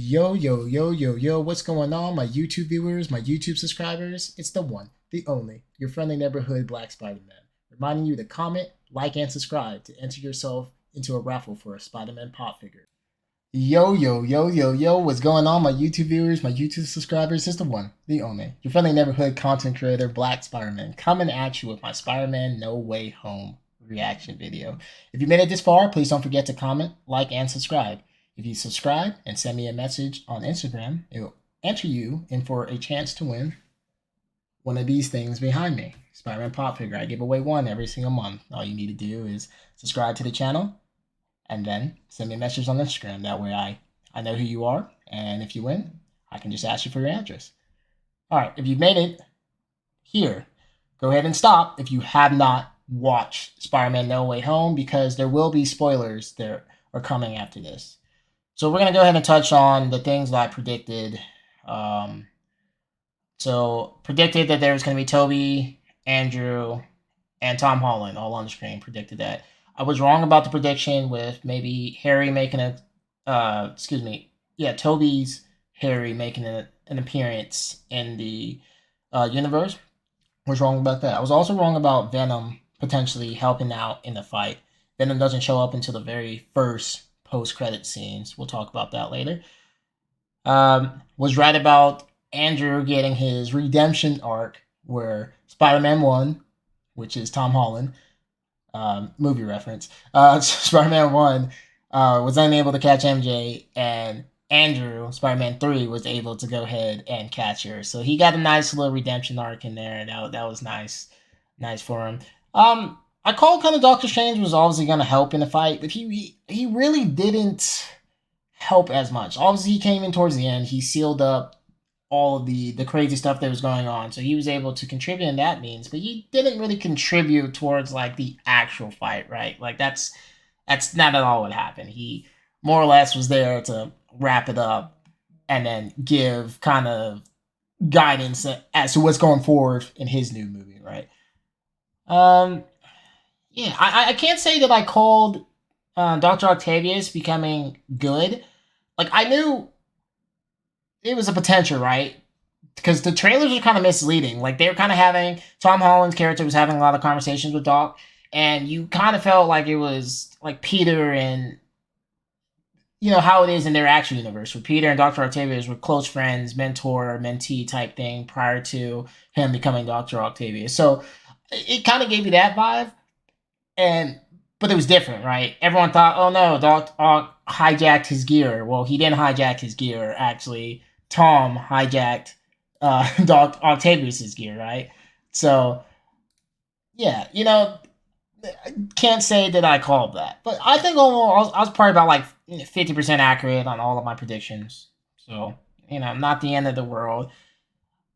Yo, yo, yo, yo, yo, what's going on, my YouTube viewers, my YouTube subscribers? It's the one, the only, your friendly neighborhood Black Spider-Man, reminding you to comment, like, and subscribe to enter yourself into a raffle for a Spider-Man pop figure. Yo, yo, yo, yo, yo, what's going on, my YouTube viewers, my YouTube subscribers? It's the one, the only, your friendly neighborhood content creator, Black Spider-Man, coming at you with my Spider-Man No Way Home reaction video. If you made it this far, please don't forget to comment, like, and subscribe. If you subscribe and send me a message on Instagram, it will enter you in for a chance to win one of these things behind me. Spider-Man pop figure. I give away one every single month. All you need to do is subscribe to the channel and then send me a message on Instagram. That way I know who you are, and if you win, I can just ask you for your address. All right, if you've made it here, go ahead and stop if you have not watched Spider-Man No Way Home, because there will be spoilers that are coming after this. So we're going to go ahead and touch on the things that I predicted. So predicted that there was going to be Toby, Andrew, and Tom Holland all on the screen. Predicted that. I was wrong about the prediction with maybe Harry making Toby's Harry making an appearance in the universe. I was wrong about that. I was also wrong about Venom potentially helping out in the fight. Venom doesn't show up until the very first post-credit scenes. We'll talk about that later. Was right about Andrew getting his redemption arc, where Spider-Man 1, which is Tom Holland, movie reference, Spider-Man 1 was unable to catch MJ, and Andrew, Spider-Man 3, was able to go ahead and catch her. So he got a nice little redemption arc in there, and that was nice for him. I called kind of Doctor Strange was obviously going to help in the fight, but he really didn't help as much. Obviously, he came in towards the end. He sealed up all of the crazy stuff that was going on, so he was able to contribute in that means, but he didn't really contribute towards, like, the actual fight, right? Like, that's not at all what happened. He more or less was there to wrap it up and then give kind of guidance as to what's going forward in his new movie, right? Yeah, I can't say that I called Dr. Octavius becoming good. Like, I knew it was a potential, right? Because the trailers are kind of misleading. Like, they were kind of having, Tom Holland's character was having a lot of conversations with Doc, and you kind of felt like it was like Peter and, you know, how it is in their actual universe, where Peter and Dr. Octavius were close friends, mentor, mentee type thing prior to him becoming Dr. Octavius. So it kind of gave you that vibe. But it was different, right? Everyone thought, oh no, Doc Ock hijacked his gear. Well, he didn't hijack his gear. Actually, Tom hijacked Doc Octavius's gear, right? So, yeah, you know, can't say that I called that. But I think overall, I was probably about like 50% accurate on all of my predictions. So, you know, not the end of the world.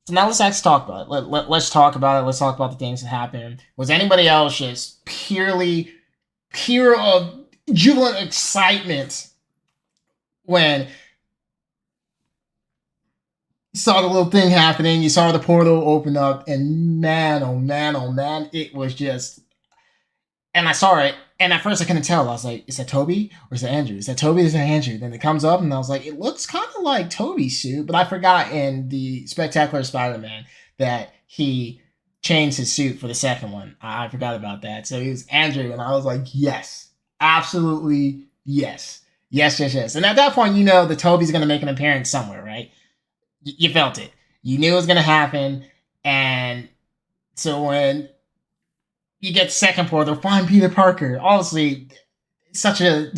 So now let's actually talk about it. Let's talk about it. Let's talk about the things that happened. Was anybody else just pure of jubilant excitement when you saw the little thing happening, you saw the portal open up, and man, oh man, oh man, it was just... And I saw it, and at first I couldn't tell. I was like, is that Toby or is that Andrew? Is that Toby or is that Andrew? Then it comes up, and I was like, it looks kind of like Toby's suit, but I forgot in the Spectacular Spider-Man that he changed his suit for the second one. I forgot about that. So it was Andrew, and I was like, yes, absolutely yes. Yes. And at that point, you know that Toby's going to make an appearance somewhere, right? You felt it. You knew it was going to happen, and so when you get second portal, find Peter Parker. Honestly, such a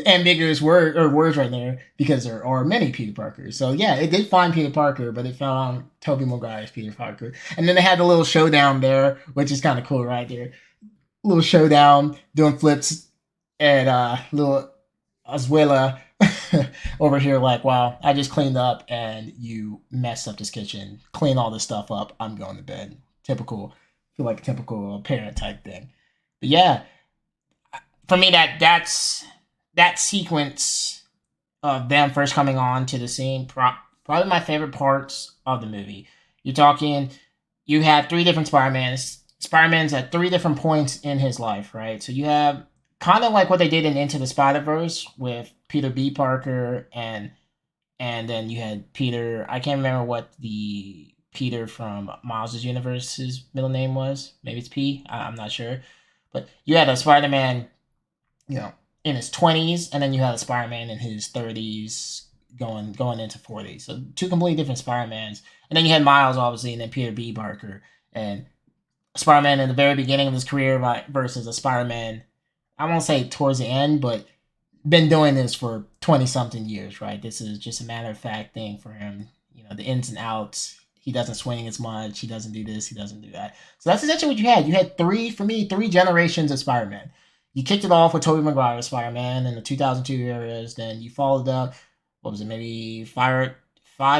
ambiguous word or words right there, because there are many Peter Parkers. So yeah, it did find Peter Parker, but it found Tobey Maguire's Peter Parker. And then they had the little showdown there, which is kind of cool right there. Little showdown, doing flips, and little Azuela over here like, wow, I just cleaned up and you messed up this kitchen. Clean all this stuff up. I'm going to bed. Typical. Feel like a typical parent type thing. But yeah, for me, that sequence of them first coming on to the scene, probably my favorite parts of the movie. You're talking, you have three different Spider-Mans. Spider-Man's at three different points in his life, right? So you have kind of like what they did in Into the Spider Verse with Peter B. Parker and then you had Peter. I can't remember what the Peter from Miles's universe's middle name was. Maybe it's P. I'm not sure. But you had a Spider-Man, you know, in his 20s, and then you had a Spider-Man in his 30s, going into 40s. So two completely different Spider-Mans. And then you had Miles, obviously, and then Peter B. Parker, and Spider-Man in the very beginning of his career versus a Spider-Man. I won't say towards the end, but been doing this for 20 something years, right? This is just a matter of fact thing for him. You know, the ins and outs. He doesn't swing as much. He doesn't do this. He doesn't do that. So that's essentially what you had. You had three generations of Spider Man. You kicked it off with Tobey Maguire's Spider Man in the 2002 eras. Then you followed up, what was it, maybe 5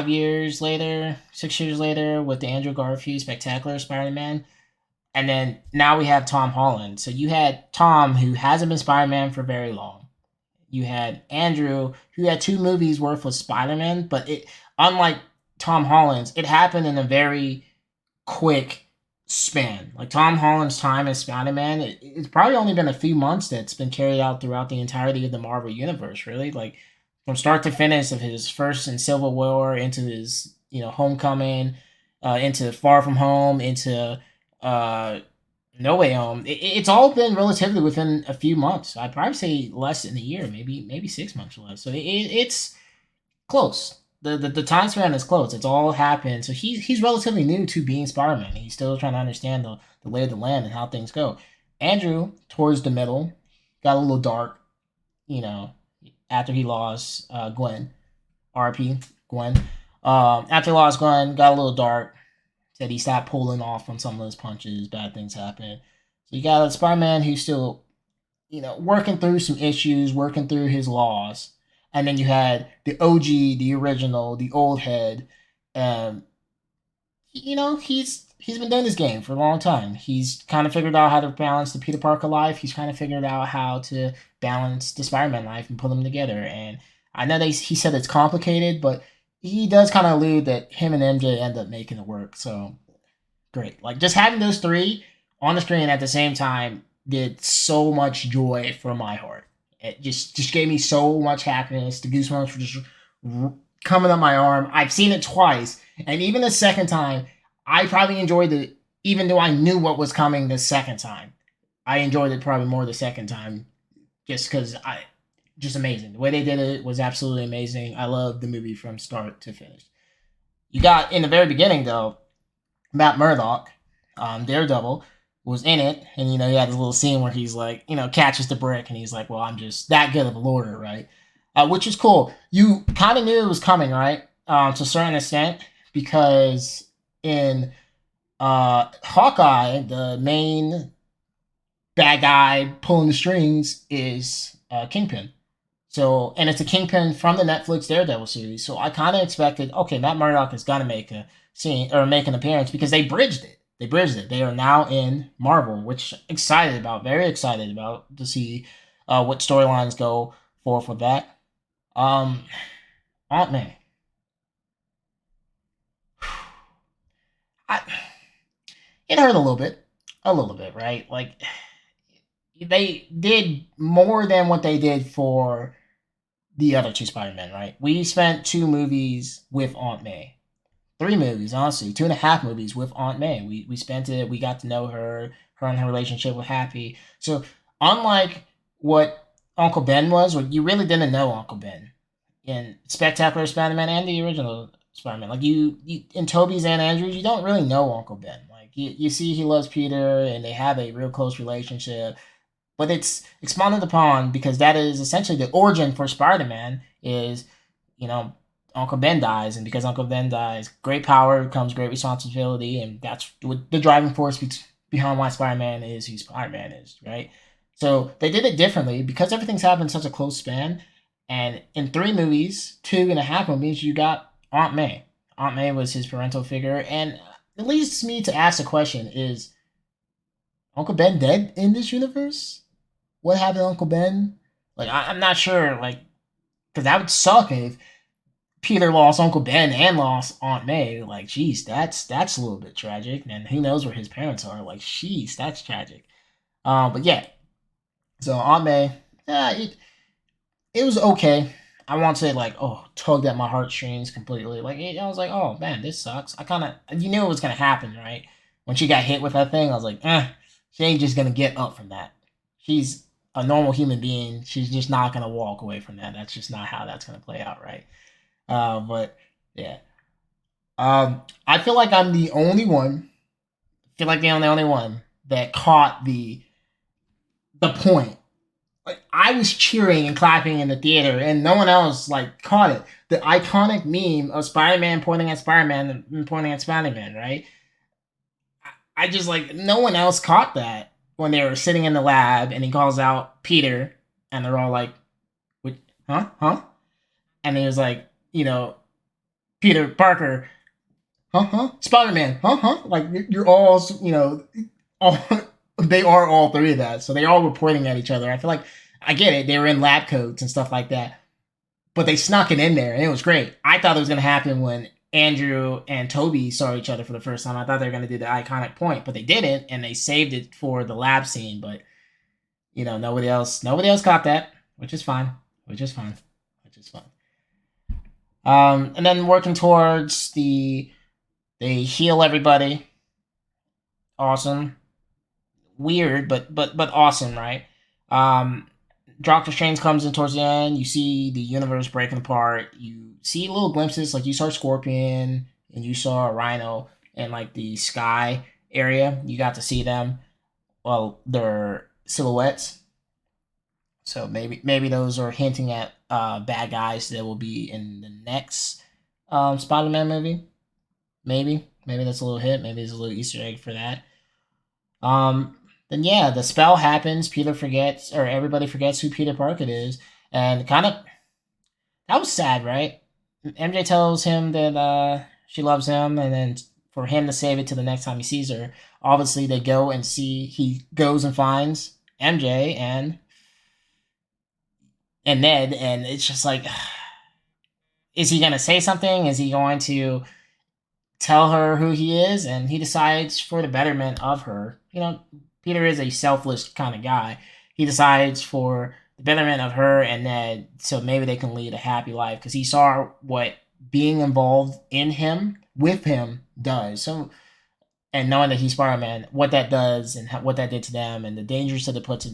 years later, 6 years later, with the Andrew Garfield Spectacular Spider Man. And then now we have Tom Holland. So you had Tom, who hasn't been Spider Man for very long. You had Andrew, who had 2 movies worth of Spider-Man, but it, unlike Tom Holland's, it happened in a very quick span. Like Tom Holland's time as Spider-Man, it's probably only been a few months that's been carried out throughout the entirety of the Marvel universe. Really, like from start to finish of his first in Civil War into his Homecoming, into Far From Home, into uh, no Way Home. It's all been relatively within a few months. I'd probably say less than a year, maybe 6 months or less. So it's close. The time span is close. It's all happened. So he's relatively new to being Spider Man. He's still trying to understand the lay of the land and how things go. Andrew, towards the middle, got a little dark. You know, after he lost Gwen, RP Gwen. After he lost Gwen, got a little dark. Said he stopped pulling off on some of his punches. Bad things happen. So you got a Spider-Man who's still, working through some issues, working through his loss, and then you had the OG, the original, the old head. Um, he's been doing this game for a long time. He's kind of figured out how to balance the Peter Parker life. He's kind of figured out how to balance the Spider-Man life and put them together. And I know he said it's complicated, but he does kind of allude that him and MJ end up making it work. So great. Like just having those three on the screen at the same time did so much joy for my heart. It just gave me so much happiness. The goosebumps were just coming up my arm. I've seen it twice, and even the second time, I probably enjoyed it. Even though I knew what was coming the second time, I enjoyed it probably more the second time, just because just amazing. The way they did it was absolutely amazing. I love the movie from start to finish. You got in the very beginning though, Matt Murdock, Daredevil, was in it, and he had this little scene where he's like, catches the brick, and he's like, "Well, I'm just that good of a lawyer, right?" Which is cool. You kind of knew it was coming, right? To a certain extent, because in Hawkeye, the main bad guy pulling the strings is Kingpin. So, and it's a Kingpin from the Netflix Daredevil series. So I kind of expected, okay, Matt Murdock is gonna make a scene or make an appearance because they bridged it. They bridged it. They are now in Marvel, which excited about, very excited about to see what storylines go for that. Um, Aunt May. I, it hurt a little bit, right? Like they did more than what they did for the other two Spider-Men, right? We spent 2 movies with Aunt May. 3 movies, honestly, 2.5 movies with Aunt May. We spent it. We got to know her and her relationship with Happy. So unlike what Uncle Ben was, where you really didn't know Uncle Ben in Spectacular Spider-Man and the original Spider-Man. Like you in Toby's and Andrews, you don't really know Uncle Ben. Like you see he loves Peter and they have a real close relationship. But it's expounded upon because that is essentially the origin for Spider-Man is, you know, Uncle Ben dies, and because Uncle Ben dies, great power comes great responsibility, and that's the driving force behind why Spider-Man is who Spider-Man is, right? So they did it differently because everything's happened in such a close span, and in 3 movies, 2.5 movies, you got Aunt May. Aunt May was his parental figure, and it leads me to ask the question: is Uncle Ben dead in this universe? What happened to Uncle Ben? Like I'm not sure, like because that would suck if Peter lost Uncle Ben and lost Aunt May. Like, geez, that's a little bit tragic. And who knows where his parents are? Like, jeez, that's tragic. But yeah, So Aunt May, it was okay. I won't say like, oh, tugged at my heartstrings completely. Like I was like, oh man, this sucks. I kind of, you knew it was gonna happen, right? When she got hit with that thing, I was like, she ain't just gonna get up from that. She's a normal human being. She's just not gonna walk away from that. That's just not how that's gonna play out, right? But yeah, I feel like I'm the only one. I feel like I'm the only one that caught the point. Like I was cheering and clapping in the theater, and no one else like caught it. The iconic meme of Spider-Man pointing at Spider-Man and pointing at Spider-Man, right? I just like no one else caught that when they were sitting in the lab, and he calls out Peter, and they're all like, "Huh, huh?" And he was like, Peter Parker, huh, Spider-Man, huh. Like you're all, all they are all three of that, so they all were pointing at each other. I feel like I get it; they were in lab coats and stuff like that, but they snuck it in there, and it was great. I thought it was going to happen when Andrew and Toby saw each other for the first time. I thought they were going to do the iconic point, but they didn't, and they saved it for the lab scene. But nobody else caught that, which is fine, which is fine, which is fine. And then working towards they heal everybody. Awesome. Weird, but awesome, right? Um, Doctor Strange comes in towards the end. You see the universe breaking apart. You see little glimpses, like you saw Scorpion and you saw Rhino in like the sky area. You got to see them. Well, their silhouettes. So maybe those are hinting at bad guys that will be in the next Spider-Man movie. Maybe that's a little hit. Maybe there's a little Easter egg for that. Then yeah, the spell happens. Peter forgets, or everybody forgets who Peter Parker is, and kind of that was sad, right? MJ tells him that she loves him, and then for him to save it to the next time he sees her, obviously they go and see. He goes and finds MJ and Ned, and it's just like, is he gonna say something? Is he going to tell her who he is? And he decides for the betterment of her. Peter is a selfless kind of guy. He decides for the betterment of her and Ned, so maybe they can lead a happy life because he saw what being involved in him with him does. So, and knowing that he's Spider-Man, what that does and what that did to them, and the dangers that it puts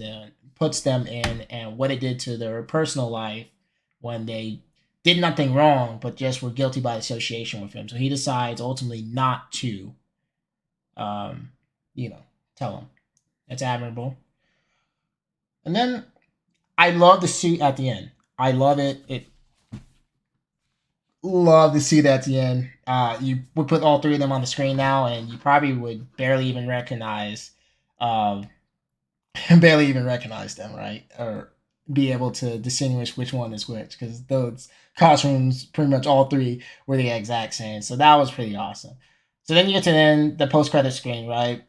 them in, and what it did to their personal life when they did nothing wrong, but just were guilty by association with him. So he decides ultimately not to, um, tell him. That's admirable. And then I love the suit at the end. I love it. Love to see that at the end. You would put all three of them on the screen now, and you probably would um, barely even recognize them, right? Or be able to distinguish which one is which, because those costumes, pretty much all three, were the exact same. So that was pretty awesome. So then you get to the post credit screen, right?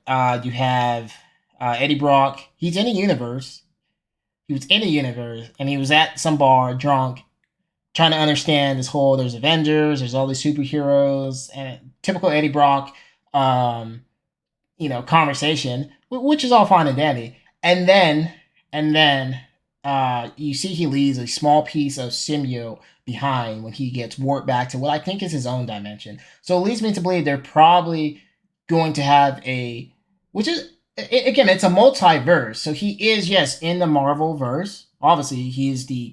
You have Eddie Brock. He's in a universe. He was in a universe, and he was at some bar, drunk, trying to understand this whole. There's Avengers. There's all these superheroes, and typical Eddie Brock. Conversation, which is all fine and dandy. And then you see he leaves a small piece of symbiote behind when he gets warped back to what I think is his own dimension. So it leads me to believe they're probably going to have which is, again, it's a multiverse. So he is, yes, in the Marvel verse. Obviously, he's the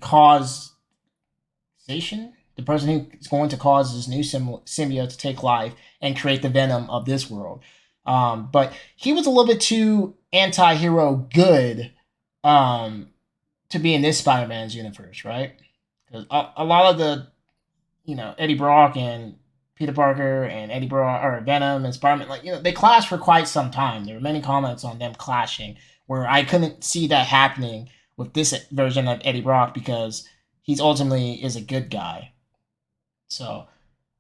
the person who is going to cause this new symbiote to take life and create the venom of this world. But he was a little bit too anti-hero good to be in this Spider-Man's universe, right? Because a lot of the, Eddie Brock and Peter Parker and Eddie Brock or Venom and Spider-Man, they clashed for quite some time. There were many comments on them clashing where I couldn't see that happening with this version of Eddie Brock because he's ultimately is a good guy. So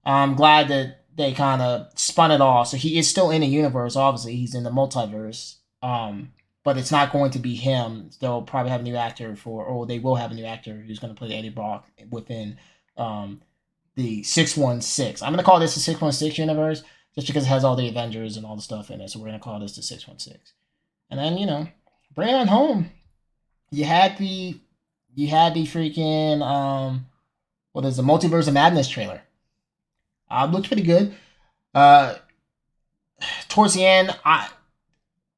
I'm glad that they kind of spun it off. So he is still in a universe. Obviously, he's in the multiverse. But it's not going to be him. They'll probably have a new actor or they will have a new actor who's going to play Eddie Brock within the 616. I'm going to call this the 616 universe just because it has all the Avengers and all the stuff in it. So we're going to call this the 616. And then, bring it on home. You had the freaking what is the Multiverse of Madness trailer? Looked pretty good. Uh, Towards the end, I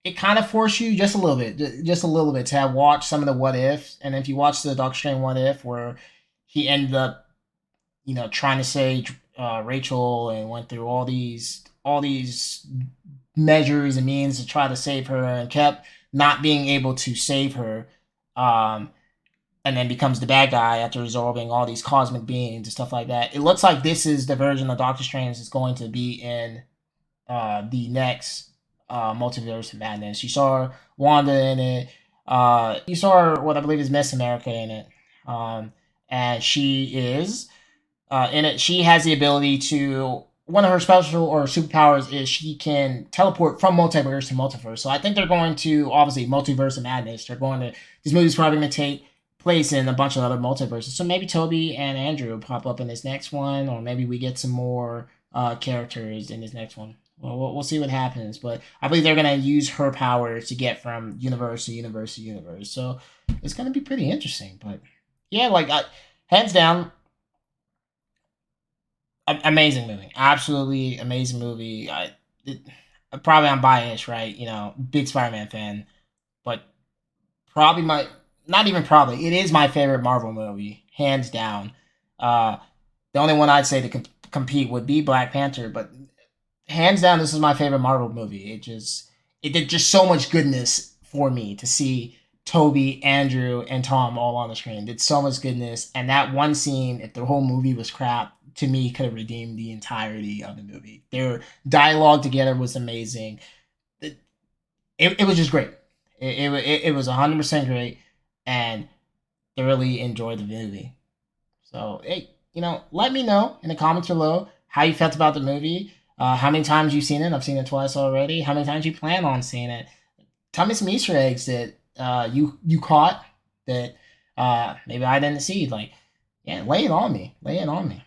it kind of forced you just a little bit, just a little bit to have watched some of the what ifs, and if you watch the Doctor Strange what if, where he ended up, trying to save Rachel and went through all these measures and means to try to save her and kept not being able to save her, um, and then becomes the bad guy after absorbing all these cosmic beings and stuff like that. It looks like this is the version of Doctor Strange is going to be in the next Multiverse of Madness. You saw Wanda in it. You saw what I believe is Miss America in it. And she is in it. She has the ability to. One of her special or superpowers is she can teleport from multiverse to multiverse. So I think they're going to obviously Multiverse of Madness. They're going to This movie's probably going to take place in a bunch of other multiverses. So maybe Toby and Andrew will pop up in this next one, or maybe we get some more characters in this next one. Well, we'll see what happens, but I believe they're gonna use her powers to get from universe to universe to universe. So it's gonna be pretty interesting. But yeah, hands down, amazing movie, absolutely amazing movie. Probably I'm biased, right? Big Spider-Man fan, but probably my not even probably it is my favorite Marvel movie, hands down. Uh, the only one I'd say to compete would be Black Panther, but hands down, this is my favorite Marvel movie. It did just so much goodness for me to see Toby, Andrew, and Tom all on the screen. It did so much goodness, and that one scene, if the whole movie was crap, to me could have redeemed the entirety of the movie. Their dialogue together was amazing. It was just great. It was 100% great, and thoroughly enjoyed the movie. So, hey, let me know in the comments below how you felt about the movie. How many times you've seen it? I've seen it twice already. How many times you plan on seeing it? Tell me some Easter eggs that you caught that maybe I didn't see. Like, yeah, lay it on me. Lay it on me.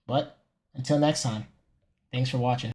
But until next time, thanks for watching.